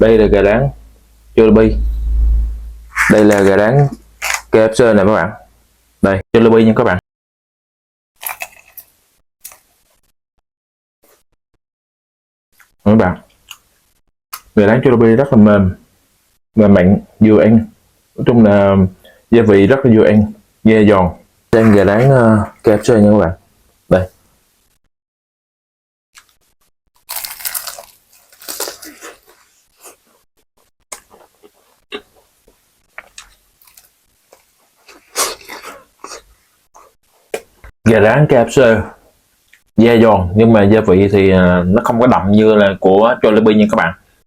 Đây là gà rán Jollibee, đây là gà rán KFC này các bạn. Đây Jollibee nha các bạn. Các bạn, gà rán Jollibee rất là mềm mặn, vừa ăn, nói chung là gia vị rất là vừa ăn, dai giòn. Xem gà rán KFC nha các bạn. Đây gà rán KFC dai giòn nhưng mà gia vị thì nó không có đậm như là của Jollibee nha các bạn.